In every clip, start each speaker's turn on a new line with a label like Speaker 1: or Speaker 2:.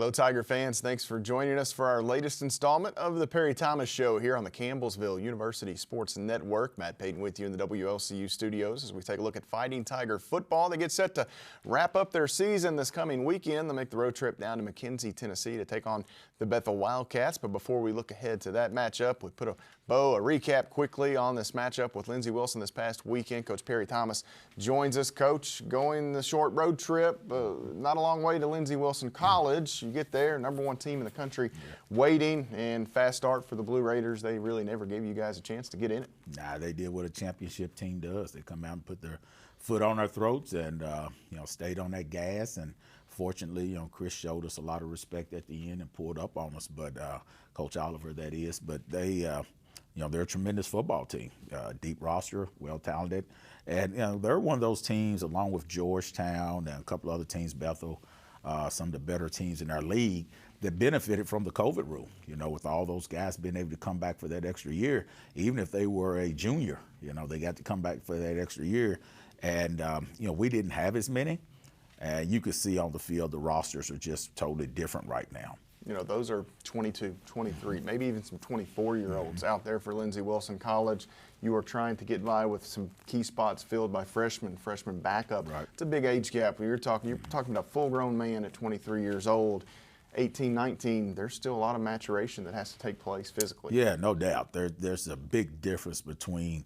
Speaker 1: Hello, Tiger fans. Thanks for joining us for our latest installment of the Perry Thomas Show here on the Campbellsville University Sports Network. Matt Payton with you in the WLCU studios as we take a look at Fighting Tiger football. They get set to wrap up their season this coming weekend. They'll make the road trip down to McKenzie, Tennessee to take on the Bethel Wildcats. But before we look ahead to that matchup, we put a recap quickly on this matchup with Lindsey Wilson this past weekend. Coach Perry Thomas joins us. Coach, going the short road trip, not a long way to Lindsey Wilson College. You get there, #1 team in the country, waiting, and fast start for the Blue Raiders. They really never gave you guys a chance to get in it.
Speaker 2: Nah, they did what a championship team does. They come out and put their foot on our throats and stayed on that gas. And fortunately, Chris showed us a lot of respect at the end and pulled up on us. But Coach Oliver, that is. But they, they're a tremendous football team, deep roster, well talented, and they're one of those teams, along with Georgetown and a couple other teams, Bethel. Some of the better teams in our league that benefited from the COVID rule, with all those guys being able to come back for that extra year. Even if they were a junior, they got to come back for that extra year. And, we didn't have as many. And you could see on the field the rosters are just totally different right now.
Speaker 1: Those are 22, 23, maybe even some 24-year-olds out there for Lindsey Wilson College. You are trying to get by with some key spots filled by freshman backup.
Speaker 2: Right. It's
Speaker 1: a big age gap. You're talking about a full-grown man at 23 years old. 18, 19, there's still a lot of maturation that has to take place physically.
Speaker 2: Yeah, no doubt. There's a big difference between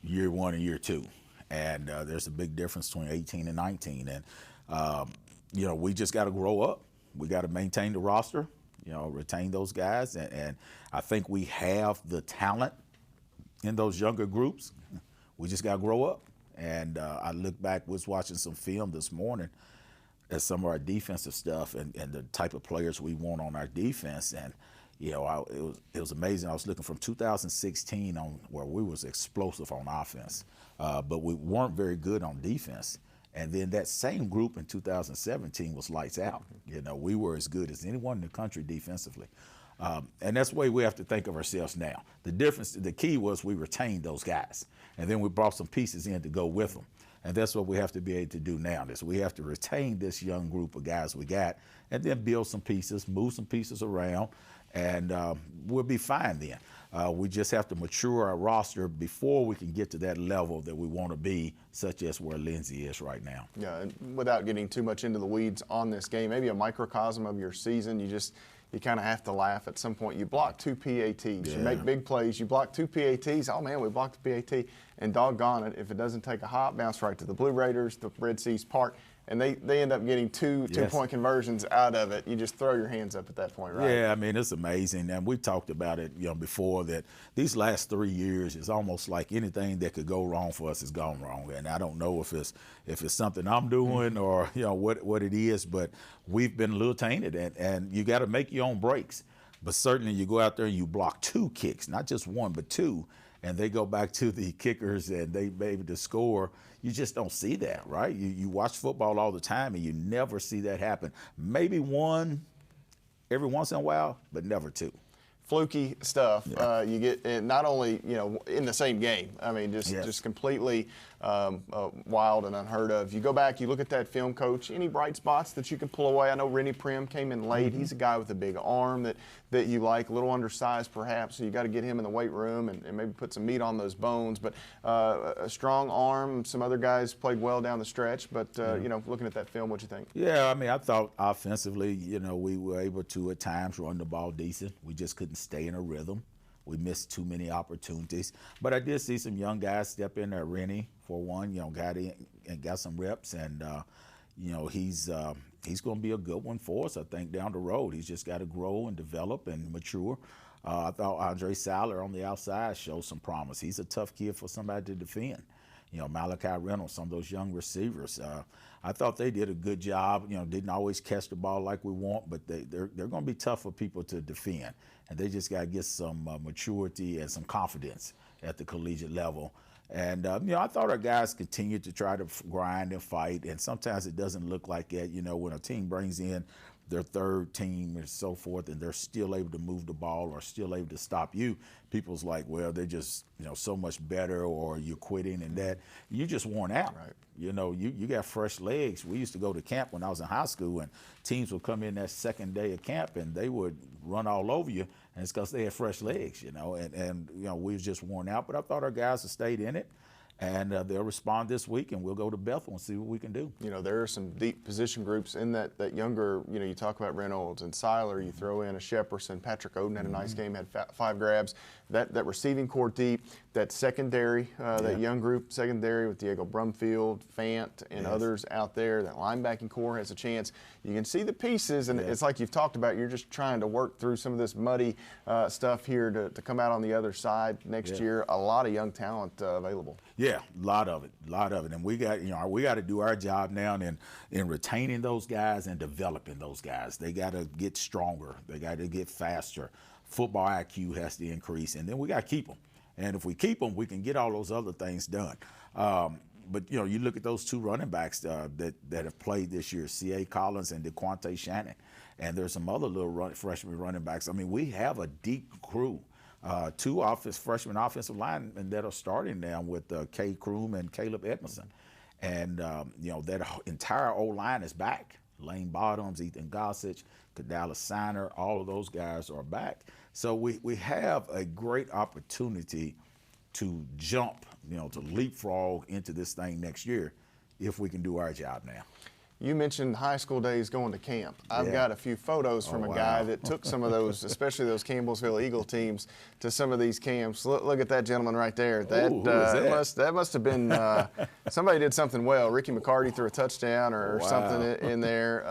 Speaker 2: year one and year two. And there's a big difference between 18 and 19. And, we just got to grow up. We got to maintain the roster, retain those guys. And I think we have the talent in those younger groups. We just got to grow up. And I look back, was watching some film this morning at some of our defensive stuff and the type of players we want on our defense. And, it was amazing. I was looking from 2016 on where we was explosive on offense, but we weren't very good on defense. And then that same group in 2017 was lights out. We were as good as anyone in the country defensively. And that's the way we have to think of ourselves now. The key was we retained those guys. And then we brought some pieces in to go with them. And that's what we have to be able to do now. We have to retain this young group of guys we got and then build some pieces, move some pieces around, and we'll be fine then. We just have to mature our roster before we can get to that level that we want to be, such as where Lindsey is right now.
Speaker 1: Yeah, and without getting too much into the weeds on this game, maybe a microcosm of your season, you kind of have to laugh at some point. You block 2 PATs, You make big plays, you block 2 PATs, oh man, we blocked the PAT, and doggone it, if it doesn't take a hop, bounce right to the Blue Raiders, the Red Seas Park, and they end up getting two-point conversions out of it. You just throw your hands up at that point, right?
Speaker 2: Yeah, it's amazing. And we talked about it before, that these last 3 years is almost like anything that could go wrong for us has gone wrong. And I don't know if it's something I'm doing or what it is, but we've been a little tainted. And you got to make your own breaks. But certainly you go out there and you block 2 kicks, not just 1, but 2. And they go back to the kickers and they be able to score. You just don't see that, right? You watch football all the time and you never see that happen. Maybe 1 every once in a while, but never 2.
Speaker 1: Fluky stuff you get, not only in the same game. Just completely wild and unheard of. You go back, you look at that film, Coach. Any bright spots that you can pull away? I know Rennie Prim came in late. He's a guy with a big arm that you like, a little undersized perhaps. So you got to get him in the weight room and maybe put some meat on those bones. But a strong arm. Some other guys played well down the stretch. But looking at that film, what you think?
Speaker 2: Yeah, I thought offensively, we were able to at times run the ball decent. We just couldn't stay in a rhythm. We missed too many opportunities. But I did see some young guys step in there. Rennie, for one, got in and got some reps. And, he's going to be a good one for us, I think, down the road. He's just got to grow and develop and mature. I thought Andre Saller on the outside showed some promise. He's a tough kid for somebody to defend. Malachi Reynolds, some of those young receivers. I thought they did a good job. Didn't always catch the ball like we want, but they're going to be tough for people to defend. And they just got to get some maturity and some confidence at the collegiate level. And, I thought our guys continued to try to grind and fight, and sometimes it doesn't look like that. When a team brings in their third team and so forth, and they're still able to move the ball or still able to stop you, people's like, well, they're just, so much better, or you're quitting and that. You're just worn out.
Speaker 1: Right.
Speaker 2: You got fresh legs. We used to go to camp when I was in high school, and teams would come in that second day of camp, and they would run all over you, and it's because they had fresh legs, and we was just worn out. But I thought our guys have stayed in it. And they'll respond this week, and we'll go to Bethel and see what we can do.
Speaker 1: There are some deep position groups in that younger, you talk about Reynolds and Seiler, you throw in a Shepperson, Patrick Oden had a nice game, had 5 grabs. That receiving core deep, that secondary, that young group secondary with Diego Brumfield, Fant, and others out there, that linebacking core has a chance. You can see the pieces, and it's like you've talked about, you're just trying to work through some of this muddy stuff here to come out on the other side next year. A lot of young talent available.
Speaker 2: Yeah, a lot of it, and we got to do our job now in retaining those guys and developing those guys. They got to get stronger. They got to get faster. Football IQ has to increase, and then we got to keep them. And if we keep them, we can get all those other things done. But you look at those 2 running backs that have played this year, C.A. Collins and DeQuante Shannon, and there's some other little freshman running backs. I mean, we have a deep crew. 2 freshman offensive linemen that are starting now with Kay Kroom and Caleb Edmondson. And, that entire O-line is back. Lane Bottoms, Ethan Gossage, Kadala Signer, all of those guys are back. So we have a great opportunity to jump, to leapfrog into this thing next year if we can do our job now.
Speaker 1: You mentioned high school days going to camp. I've got a few photos from a guy that took some of those, especially those Campbellsville Eagle teams, to some of these camps. Look at that gentleman right there. That must have been somebody did something well. Ricky McCarty threw a touchdown or something in there.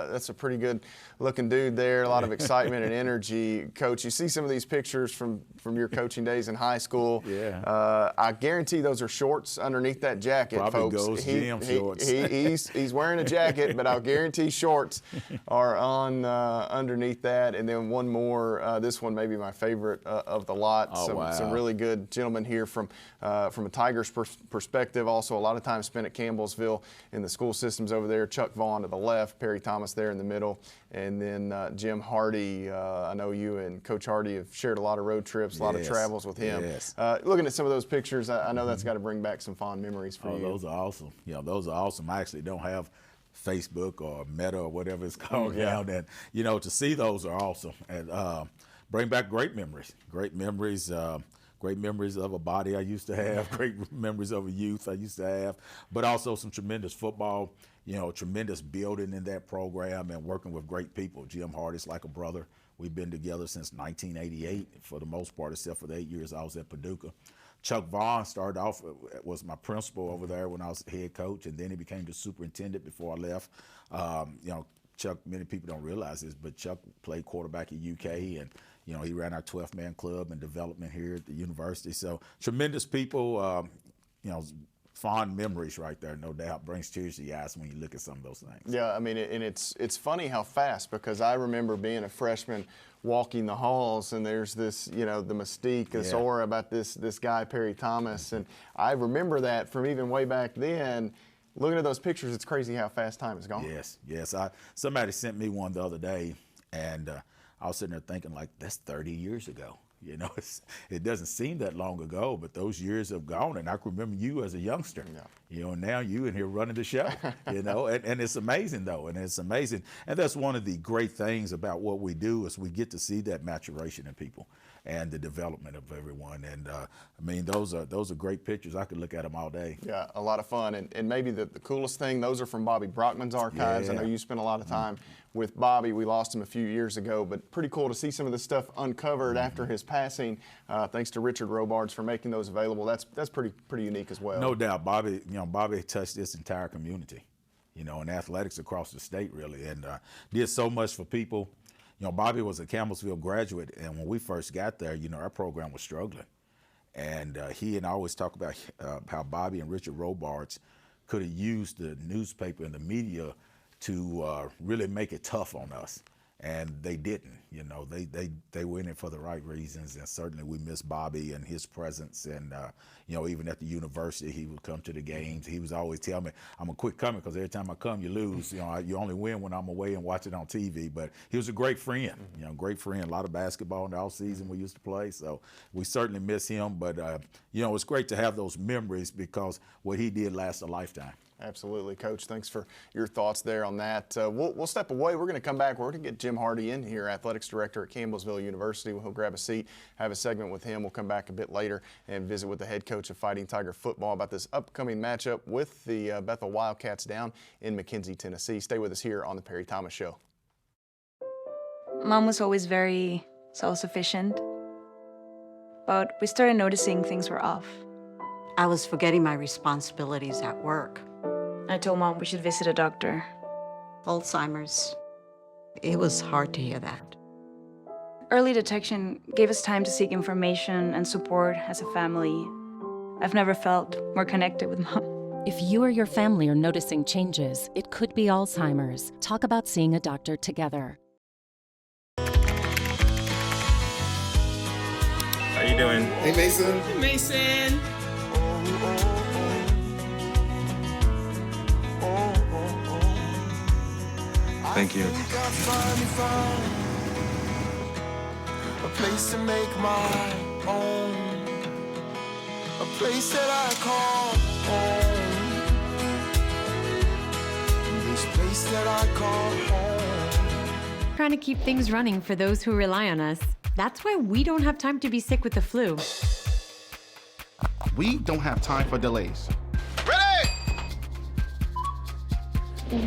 Speaker 1: That's a pretty good looking dude there. A lot of excitement and energy. Coach, you see some of these pictures from your coaching days in high school.
Speaker 2: Yeah.
Speaker 1: I guarantee those are shorts underneath that jacket,
Speaker 2: Probably
Speaker 1: folks.
Speaker 2: Goes shorts.
Speaker 1: He's wearing a jacket, but I'll guarantee shorts are on underneath that. And then one more, this one may be my favorite of the lot. Some really good gentlemen here from a Tigers perspective. Also, a lot of time spent at Campbellsville in the school systems over there. Chuck Vaughn to the left, Perry Thomas there in the middle, and then Jim Hardy. I know you and Coach Hardy have shared a lot of road trips, a lot of travels with him.
Speaker 2: Yes.
Speaker 1: Looking at some of those pictures, I know that's got to bring back some fond memories for you.
Speaker 2: Those are awesome. Those are awesome. I actually don't have Facebook or Meta or whatever it's called now. And to see those are awesome and bring back great memories. Great memories of a body I used to have. Great memories of a youth I used to have. But also some tremendous football. Tremendous building in that program and working with great people. Jim Hardy's like a brother. We've been together since 1988 for the most part, except for the 8 years I was at Paducah. Chuck Vaughn started off, was my principal over there when I was head coach, and then he became the superintendent before I left. Chuck, many people don't realize this, but Chuck played quarterback at UK, and he ran our 12-man club and development here at the university. So tremendous people, fond memories right there, no doubt. Brings tears to your eyes when you look at some of those things.
Speaker 1: Yeah, I mean, and it's funny how fast, because I remember being a freshman walking the halls, and there's this, the mystique, this aura about this guy, Perry Thomas, and I remember that from even way back then. Looking at those pictures, it's crazy how fast time has gone.
Speaker 2: Yes. Somebody sent me one the other day, and I was sitting there thinking, like, that's 30 years ago. It doesn't seem that long ago, but those years have gone, and I can remember you as a youngster. Now you in here running the show. And it's amazing though, and it's amazing, and that's one of the great things about what we do is we get to see that maturation in people and the development of everyone. And those are great pictures. I could look at them all day.
Speaker 1: Yeah, a lot of fun, and maybe the coolest thing, those are from Bobby Brockman's archives. I know you spent a lot of time with Bobby. We lost him a few years ago, but pretty cool to see some of this stuff uncovered after his passing. Thanks to Richard Robards for making those available. That's pretty unique as well.
Speaker 2: No doubt, Bobby. Bobby touched this entire community, and athletics across the state really, and did so much for people. Bobby was a Campbellsville graduate, and when we first got there, our program was struggling, and he and I always talk about how Bobby and Richard Robards could have used the newspaper and the media to really make it tough on us. and they didn't. You know, they were in it for the right reasons, and certainly we miss Bobby and his presence. And you know, even at the university, he would come to the games. He was always telling me, "I'm gonna quit coming because every time I come, you lose. You know, you only win when I'm away and watch it on TV." But he was a great friend. You know, great friend. A lot of basketball in the off season we used to play, so we certainly miss him. But you know, it's great to have those memories because what he did lasts a lifetime.
Speaker 1: Absolutely, Coach. Thanks for your thoughts there on that. We'll step away. We're going to come back. We're going to get Jim Hardy in here, Athletics Director at Campbellsville University. He'll grab a seat, have a segment with him. We'll come back a bit later and visit with the head coach of Fighting Tiger football about this upcoming matchup with the Bethel Wildcats down in McKenzie, Tennessee. Stay with us here on the Perry Thomas Show.
Speaker 3: Mom was always very self-sufficient, but we started noticing things were off.
Speaker 4: I was forgetting my responsibilities at work.
Speaker 3: I told Mom we should visit a doctor.
Speaker 4: Alzheimer's. It was hard to hear that.
Speaker 3: Early detection gave us time to seek information and support as a family. I've never felt more connected with Mom.
Speaker 5: If you or your family are noticing changes, it could be Alzheimer's. Talk about seeing a doctor together.
Speaker 1: How you doing?
Speaker 6: Hey, Mason.
Speaker 7: Hey, Mason.
Speaker 1: Thank you.
Speaker 6: A place to make my own. A place that I call home. This place that I call home.
Speaker 8: Trying to keep things running for those who rely on us. That's why we don't have time to be sick with the flu.
Speaker 9: We don't have time for delays.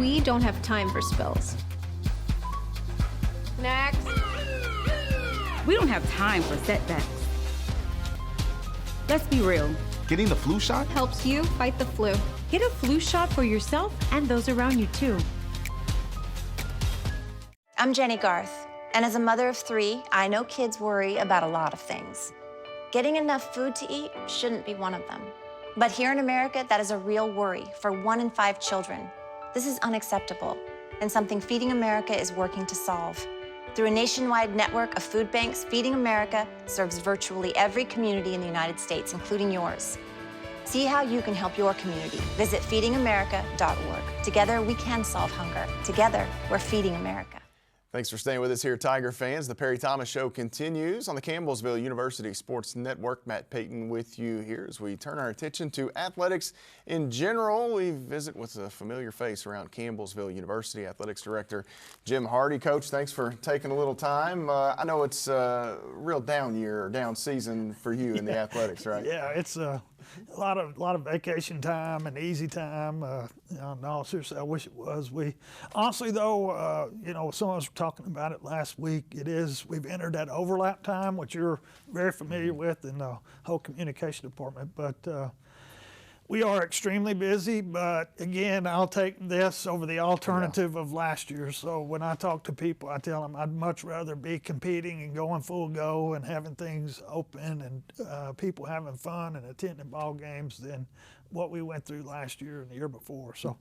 Speaker 10: We don't have time for spills.
Speaker 8: Next.
Speaker 11: We don't have time for setbacks. Let's be real.
Speaker 9: Getting the flu shot
Speaker 10: helps you fight the flu.
Speaker 8: Get a flu shot for yourself and those around you too.
Speaker 12: I'm Jenny Garth, and as a mother of 3, I know kids worry about a lot of things. Getting enough food to eat shouldn't be one of them. But here in America, that is a real worry for 1 in 5 children. This is unacceptable, and something Feeding America is working to solve. Through a nationwide network of food banks, Feeding America serves virtually every community in the United States, including yours. See how you can help your community. Visit feedingamerica.org. Together, we can solve hunger. Together, we're Feeding America.
Speaker 1: Thanks for staying with us here, Tiger fans. The Perry Thomas Show continues on the Campbellsville University Sports Network. Matt Payton with you here as we turn our attention to athletics in general. We visit with a familiar face around Campbellsville University, Athletics Director Jim Hardy. Coach, thanks for taking a little time. I know it's a real down year or down season for you in the athletics, right?
Speaker 13: Yeah, it's a lot of vacation time and easy time. No, seriously, I wish it was. We honestly, though, you know, some of us were talking about it last week. We've entered that overlap time, which you're very familiar with in the whole communication department. But we are extremely busy. But again, I'll take this over the alternative of last year. So when I talk to people, I tell them I'd much rather be competing and going full go and having things open and people having fun and attending ball games than what we went through last year and the year before. So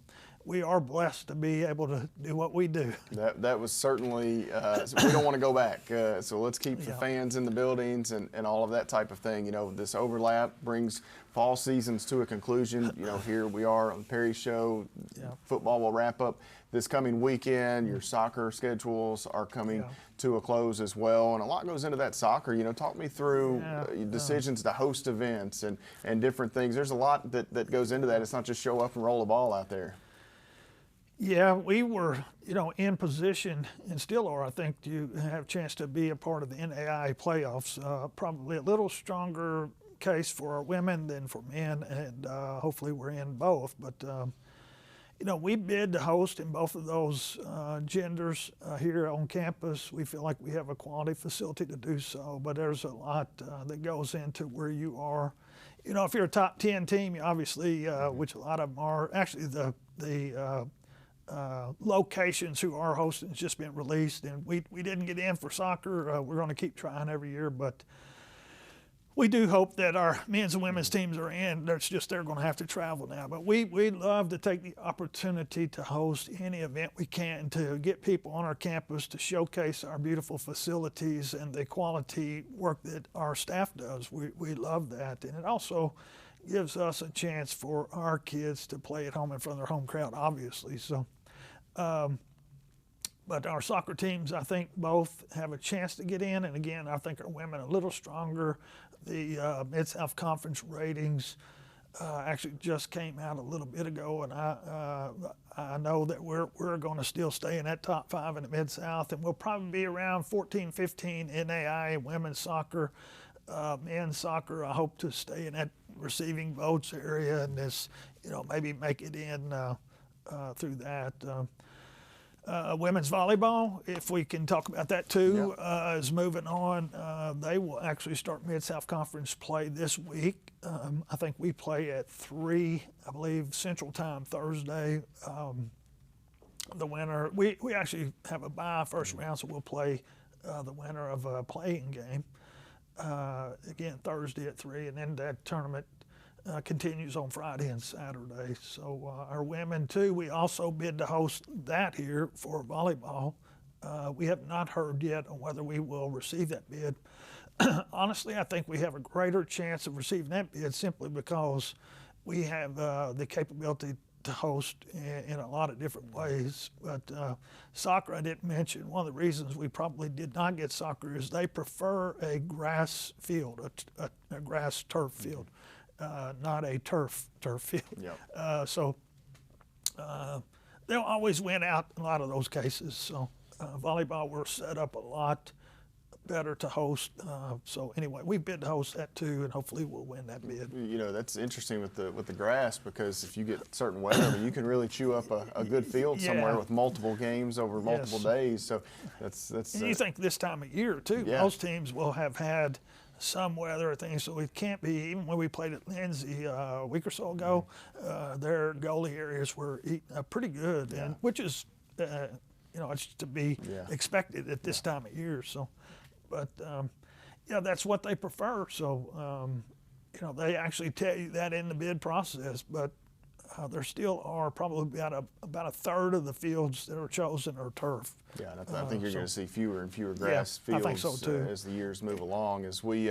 Speaker 13: we are blessed to be able to do what we do.
Speaker 1: That was certainly, we don't want to go back. So let's keep the fans in the buildings and all of that type of thing. You know, this overlap brings fall seasons to a conclusion. You know, here we are on the Perry Show. Football will wrap up this coming weekend. Your soccer schedules are coming to a close as well. And a lot goes into that soccer. You know, talk me through decisions to host events and different things. There's a lot that goes into that. It's not just show up and roll a ball out there.
Speaker 13: Yeah, we were, you know, in position and still are, I think, to have a chance to be a part of the NAIA playoffs. Probably a little stronger case for our women than for men, and hopefully we're in both. But, you know, we bid to host in both of those genders here on campus. We feel like we have a quality facility to do so, but there's a lot that goes into where you are. You know, if you're a top 10 team, obviously, which a lot of them are, actually the locations who are hosting has just been released, and we didn't get in for soccer. We're going to keep trying every year, but we do hope that our men's and women's teams are in. It's just they're going to have to travel now. But we love to take the opportunity to host any event we can to get people on our campus to showcase our beautiful facilities and the quality work that our staff does. We love that. And it also gives us a chance for our kids to play at home in front of their home crowd, obviously. So, but our soccer teams, I think, both have a chance to get in. And again, I think our women are a little stronger. The Mid-South Conference ratings actually just came out a little bit ago, and I know that we're going to still stay in that top 5 in the Mid-South, and we'll probably be around 14, 15 NAI women's soccer, men's soccer. I hope to stay in that receiving votes area and this, maybe make it in through that. Women's volleyball, if we can talk about that too, is moving on. They will actually start Mid-South Conference play this week. I think we play at 3, I believe, Central Time Thursday. The winner, we actually have a bye first round, so we'll play the winner of a playing game again Thursday at 3, and then that tournament continues on Friday and Saturday. So our women too, we also bid to host that here for volleyball. We have not heard yet on whether we will receive that bid. Honestly, I think we have a greater chance of receiving that bid simply because we have the capability to host in a lot of different ways. But soccer, I didn't mention, one of the reasons we probably did not get soccer is they prefer a grass field, a grass turf field. Not a turf field. Yep. So they'll always win out in a lot of those cases. So volleyball, we're set up a lot better to host. So anyway, we bid to host that too, and hopefully we'll win that bid.
Speaker 1: That's interesting with the grass, because if you get certain weather, you can really chew up a good field somewhere with multiple games over multiple days. So that's. And
Speaker 13: you think this time of year too? Most teams will have had some weather or things, so it can't be. Even when we played at Lindsey a week or so ago, their goalie areas were pretty good, and which is it's to be expected at this time of year. So, but that's what they prefer. So they actually tell you that in the bid process, but there still are probably about a third of the fields that are chosen are turf.
Speaker 1: Yeah, and I think you're going to see fewer and fewer grass fields
Speaker 13: I think so too.
Speaker 1: As the years move along. As we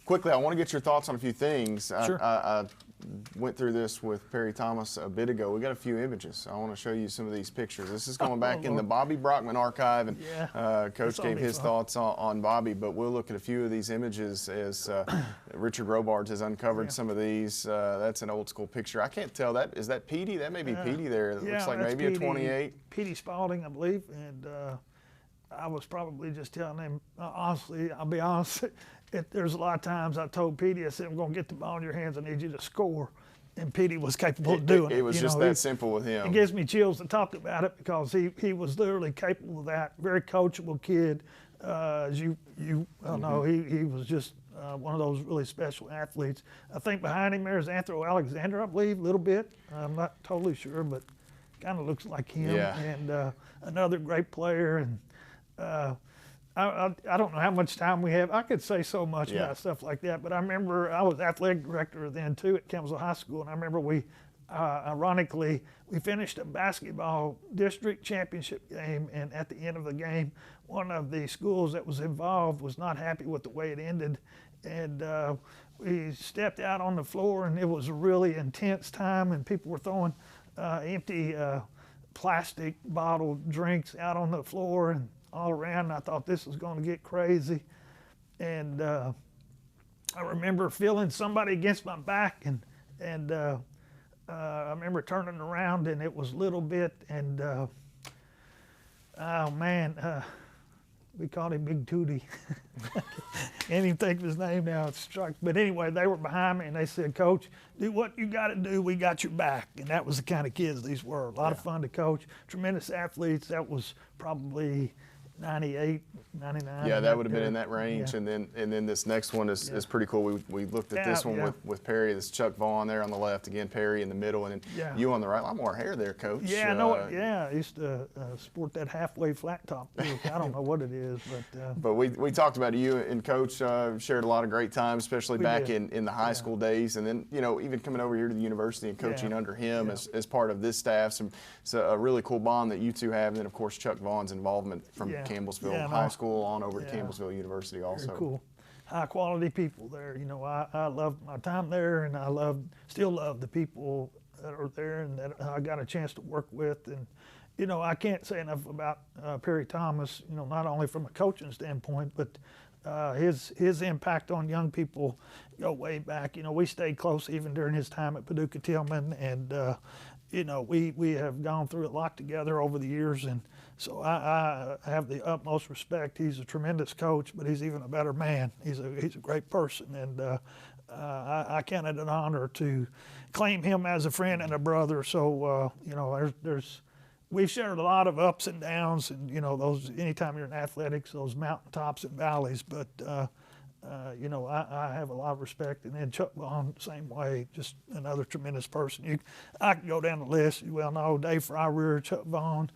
Speaker 1: quickly, I want to get your thoughts on a few things.
Speaker 13: Sure.
Speaker 1: I went through this with Perry Thomas a bit ago. We got a few images. I want to show you some of these pictures. This is going back in the Bobbyckman archive, and Coach gave his thoughts on Bobby, but we'll look at a few of these images as Richard Robards has uncovered some of these. That's an old school picture. I can't tell that. Is that Petey? That may be Petey there. It looks like maybe Petey, a 28.
Speaker 13: Petey Spalding, I believe, and I was probably just telling him, honestly, I'll be honest, there's a lot of times I told Petey, I said, I'm going to get the ball in your hands, I need you to score. And Petey was capable of doing it.
Speaker 1: It was just that simple with him.
Speaker 13: It gives me chills to talk about it because he was literally capable of that. Very coachable kid. As you know, he was just one of those really special athletes. I think behind him there is Anthony Alexander, I believe, a little bit. I'm not totally sure, but kind of looks like him.
Speaker 1: Yeah.
Speaker 13: And another great player. And I don't know how much time we have. I could say so much about stuff like that, but I remember I was athletic director then too at Campbellsville High School, and I remember we, ironically, we finished a basketball district championship game, and at the end of the game, one of the schools that was involved was not happy with the way it ended, and we stepped out on the floor, and it was a really intense time, and people were throwing empty plastic bottle drinks out on the floor and all around. And I thought this was going to get crazy, and I remember feeling somebody against my back, and I remember turning around, and it was Little Bit, and oh man, we called him Big Tootie. Can't even think of his name now. It struck. But anyway, they were behind me, and they said, "Coach, do what you got to do. We got your back." And that was the kind of kids these were. A lot of fun to coach. Tremendous athletes. That was probably 98, 99.
Speaker 1: Yeah, that would have been in that range.
Speaker 13: Yeah.
Speaker 1: And then this next one is pretty cool. We looked at this one with Perry. This Chuck Vaughn there on the left. Again, Perry in the middle, and then you on the right. A lot more hair there, Coach.
Speaker 13: Yeah, I know. I used to sport that halfway flat top look. I don't know what it is, but.
Speaker 1: But we talked about you and Coach shared a lot of great times, especially back in the high school days, and then even coming over here to the university and coaching under him as part of this staff. It's a really cool bond that you two have. And then of course Chuck Vaughn's involvement from Campbellsville High School on over to Campbellsville University also.
Speaker 13: Very cool. High quality people there. I love my time there, and I still love the people that are there and that I got a chance to work with. And I can't say enough about Perry Thomas, not only from a coaching standpoint, but his impact on young people go way back. We stayed close even during his time at Paducah Tillman, and we have gone through a lot together over the years, and so I have the utmost respect. He's a tremendous coach, but he's even a better man. He's a great person, and I count it an honor to claim him as a friend and a brother. So we've shared a lot of ups and downs, and those anytime you're in athletics, those mountaintops and valleys. But I have a lot of respect. And then Chuck Vaughn, same way, just another tremendous person. I can go down the list. You well know Dave Fryrear, Chuck Vaughn,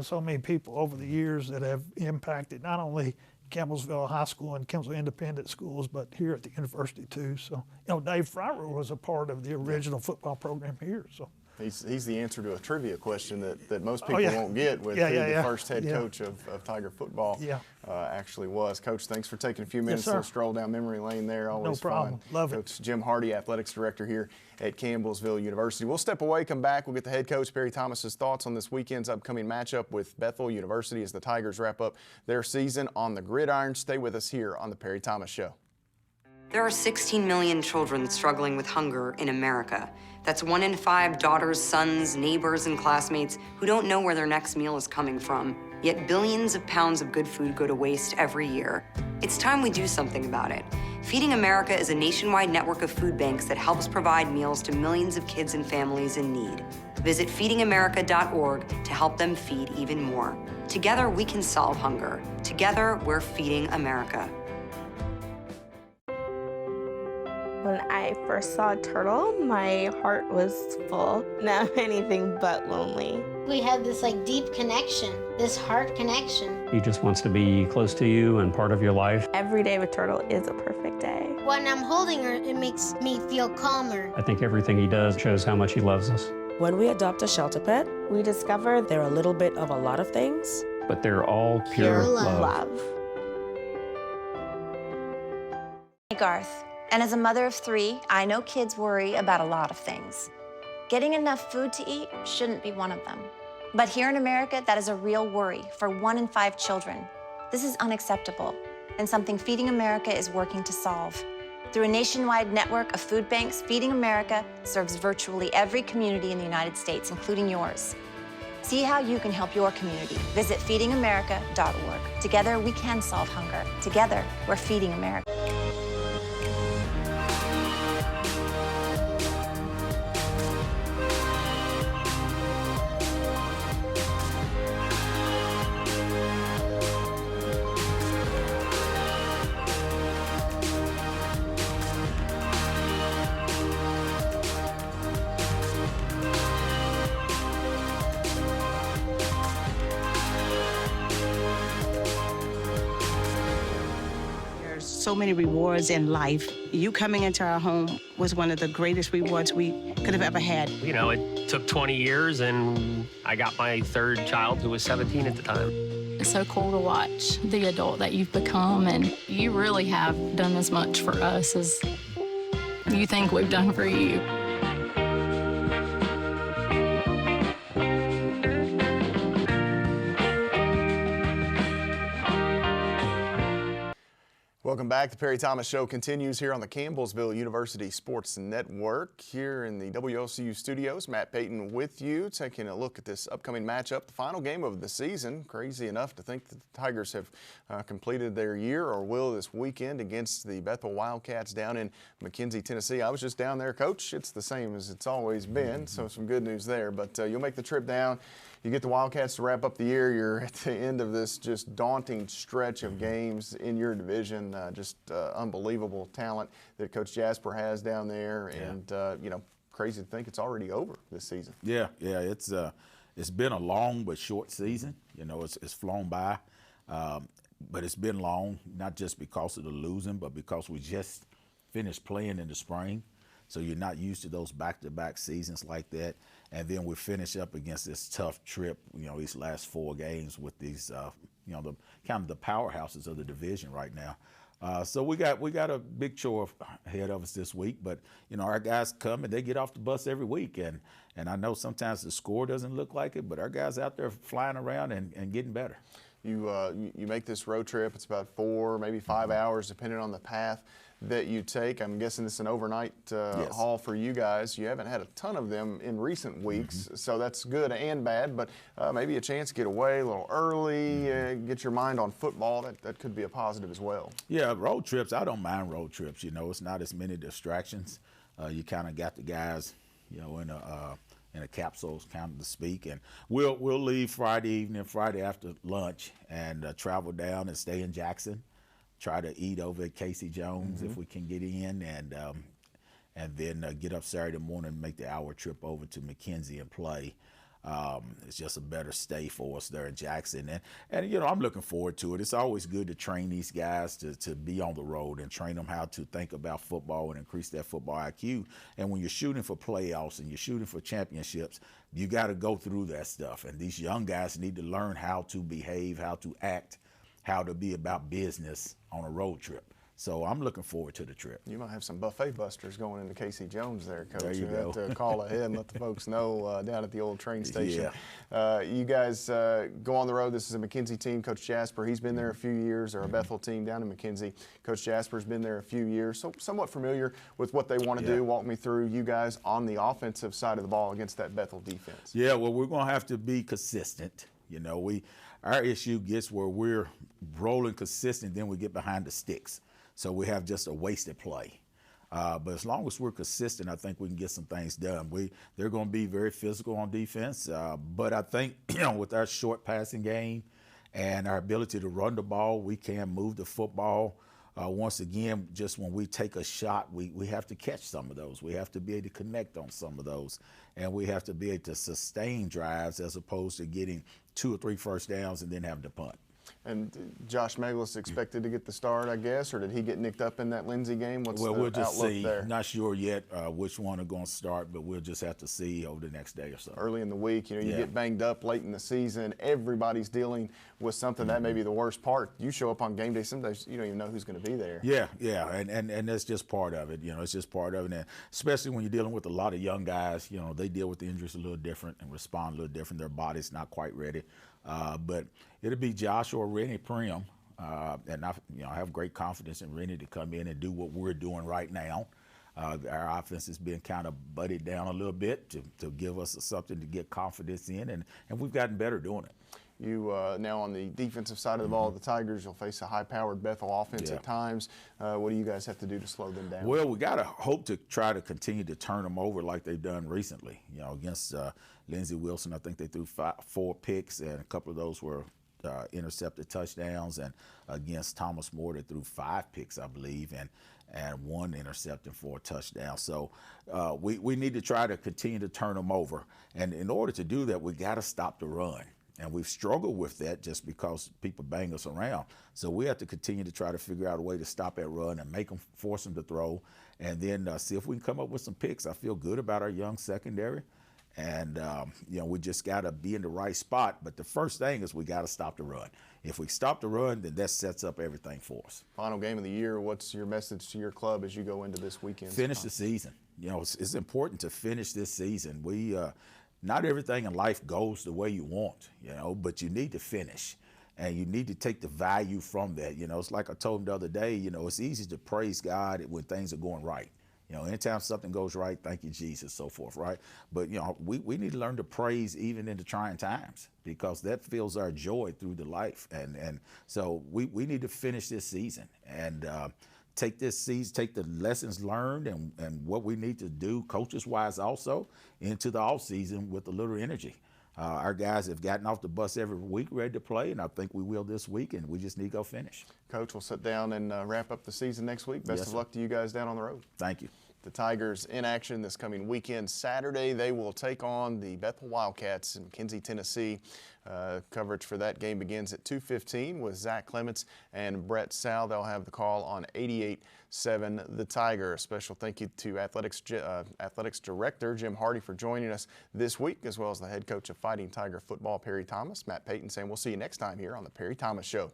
Speaker 13: so many people over the years that have impacted not only Campbellsville High School and Campbellsville Independent Schools, but here at the university too. So, Dave Fryrear was a part of the original football program here. So.
Speaker 1: He's the answer to a trivia question that most people won't get with who the first head coach of Tiger football actually was. Coach, thanks for taking a few minutes to stroll down memory lane there. Always
Speaker 13: no problem.
Speaker 1: Fun.
Speaker 13: Love
Speaker 1: Coach Jim Hardy, athletics director here at Campbellsville University. We'll step away, come back. We'll get the head coach, Perry Thomas's thoughts on this weekend's upcoming matchup with Bethel University as the Tigers wrap up their season on the gridiron. Stay with us here on the Perry Thomas Show.
Speaker 7: There are 16 million children struggling with hunger in America. That's 1 in 5 daughters, sons, neighbors, and classmates who don't know where their next meal is coming from. Yet billions of pounds of good food go to waste every year. It's time we do something about it. Feeding America is a nationwide network of food banks that helps provide meals to millions of kids and families in need. Visit feedingamerica.org to help them feed even more. Together, we can solve hunger. Together, we're feeding America.
Speaker 14: When I first saw a turtle, my heart was full. Now I'm anything but lonely.
Speaker 15: We have this deep connection, this heart connection.
Speaker 16: He just wants to be close to you and part of your life.
Speaker 14: Every day with Turtle is a perfect day.
Speaker 15: When I'm holding her, it makes me feel calmer.
Speaker 16: I think everything he does shows how much he loves us.
Speaker 17: When we adopt a shelter pet,
Speaker 14: we discover
Speaker 17: they're a little bit of a lot of things,
Speaker 16: but they're all pure love.
Speaker 12: Hey, Garth. And as a mother of 3, I know kids worry about a lot of things. Getting enough food to eat shouldn't be one of them. But here in America, that is a real worry for 1 in 5 children. This is unacceptable, and something Feeding America is working to solve. Through a nationwide network of food banks, Feeding America serves virtually every community in the United States, including yours. See how you can help your community. Visit feedingamerica.org. Together, we can solve hunger. Together, we're feeding America.
Speaker 18: So many rewards in life. You coming into our home was one of the greatest rewards we could have ever had.
Speaker 19: It took 20 years, and I got my 3rd child, who was 17 at the time.
Speaker 20: It's so cool to watch the adult that you've become, and you really have done as much for us as you think we've done for you.
Speaker 1: Welcome back. The Perry Thomas Show continues here on the Campbellsville University Sports Network. Here in the WLCU studios, Matt Payton with you, taking a look at this upcoming matchup, the final game of the season. Crazy enough to think that the Tigers have completed their year, or will, this weekend against the Bethel Wildcats down in McKenzie, Tennessee. I was just down there, Coach. It's the same as it's always been, so some good news there. But you'll make the trip down. you get the Wildcats to wrap up the year. You're at the end of this just daunting stretch of games in your division. Just unbelievable talent that Coach Jasper has down there, and you know, crazy to think it's already over this season.
Speaker 2: Yeah, it's been a long but short season. You know, it's flown by, but it's been long, not just because of the losing, but because we just finished playing in the spring. So you're not used to those back-to-back seasons like that. And then we finish up against this tough trip, you know, these last 4 games with these, you know, the kind of the powerhouses of the division right now. So we got a big chore ahead of us this week, but you know, our guys come and they get off the bus every week, and I know sometimes the score doesn't look like it, but our guys out there flying around and getting better.
Speaker 1: You make this road trip. It's about 4, maybe 5 hours, depending on the path that you take. I'm guessing this is an overnight haul for you guys. You haven't had a ton of them in recent weeks, so that's good and bad, but maybe a chance to get away a little early, get your mind on football. That could be a positive as well.
Speaker 2: Yeah, road trips, I don't mind road trips. You know, it's not as many distractions. You kind of got the guys, you know, in a capsule, kind of to speak, and we'll leave Friday evening, Friday after lunch, and travel down and stay in Jackson. Try to eat over at Casey Jones if we can get in, and then get up Saturday morning and make the hour trip over to McKenzie and play. It's just a better stay for us there in Jackson, and you know, I'm looking forward to it. It's always good to train these guys to be on the road and train them how to think about football and increase their football IQ. And when you're shooting for playoffs and you're shooting for championships, you got to go through that stuff. And these young guys need to learn how to behave, how to act, how to be about business on a road trip. So I'm looking forward to the trip.
Speaker 1: You might have some buffet busters going into Casey Jones there, Coach.
Speaker 2: There you go.
Speaker 1: Have to call ahead and let the folks know down at the old train station. Yeah. You guys go on the road. This is a McKenzie team. Coach Jasper, he's been there a few years, or a Bethel team down in McKenzie. Coach Jasper's been there a few years, so somewhat familiar with what they want to do. Walk me through you guys on the offensive side of the ball against that Bethel defense.
Speaker 2: Yeah, well, we're going to have to be consistent. You know, our issue gets where we're rolling consistent, then we get behind the sticks. So we have just a wasted play. But as long as we're consistent, I think we can get some things done. They're going to be very physical on defense. But I think, you know, with our short passing game and our ability to run the ball, we can move the football. Once again, just when we take a shot, we have to catch some of those. We have to be able to connect on some of those. And we have to be able to sustain drives as opposed to getting 2 or 3 first downs and then having to punt.
Speaker 1: And Josh Meglis expected to get the start, I guess, or did he get nicked up in that Lindsey game? What's the
Speaker 2: we'll just
Speaker 1: outlook
Speaker 2: see.
Speaker 1: There?
Speaker 2: Not sure yet which one are going to start, but we'll just have to see over the next day or so.
Speaker 1: Early in the week, you know, you get banged up late in the season. Everybody's dealing with something. That may be the worst part. You show up on game day, sometimes you don't even know who's going to be there.
Speaker 2: Yeah, and that's just part of it. You know, it's just part of it, and especially when you're dealing with a lot of young guys. You know, they deal with the injuries a little different and respond a little different. Their body's not quite ready. But it'll be Josh or Rennie Prim. And I have great confidence in Rennie to come in and do what we're doing right now. Our offense has been kind of butted down a little bit to give us something to get confidence in, and we've gotten better doing it.
Speaker 1: You now on the defensive side of the ball, the Tigers, you'll face a high-powered Bethel offense at times. What do you guys have to do to slow them down?
Speaker 2: Well, we got to hope to try to continue to turn them over like they've done recently. You know, against Lindsey Wilson, I think they threw 4 picks, and a couple of those were intercepted touchdowns. And against Thomas More, they threw 5 picks, I believe, and 1 intercepted for a touchdown. So we need to try to continue to turn them over. And in order to do that, we got to stop the run. And we've struggled with that just because people bang us around. So we have to continue to try to figure out a way to stop that run and force them to throw, and then see if we can come up with some picks. I feel good about our young secondary. And, you know, we just got to be in the right spot. But the first thing is we got to stop the run. If we stop the run, then that sets up everything for us.
Speaker 1: Final game of the year, what's your message to your club as you go into this weekend?
Speaker 2: Finish the season. You know, it's important to finish this season. Not everything in life goes the way you want, you know, but you need to finish. And you need to take the value from that. You know, it's like I told him the other day, you know, it's easy to praise God when things are going right. You know, anytime something goes right, thank you, Jesus, so forth, right? But, you know, we need to learn to praise even in the trying times, because that fills our joy through the life. And so we need to finish this season and take this season, take the lessons learned and what we need to do coaches-wise also into the off season with a little energy. Our guys have gotten off the bus every week ready to play, and I think we will this week, and we just need to go finish.
Speaker 1: Coach, we'll sit down and wrap up the season next week. Best
Speaker 2: Yes,
Speaker 1: of
Speaker 2: sir.
Speaker 1: luck to you guys down on the road.
Speaker 2: Thank you.
Speaker 1: The Tigers in action this coming weekend. Saturday, they will take on the Bethel Wildcats in McKenzie, Tennessee. Coverage for that game begins at 2:15 with Zach Clements and Brett Sal. They'll have the call on 88.7 The Tiger. A special thank you to Athletics Director Jim Hardy for joining us this week, as well as the head coach of Fighting Tiger football, Perry Thomas. Matt Payton saying we'll see you next time here on the Perry Thomas Show.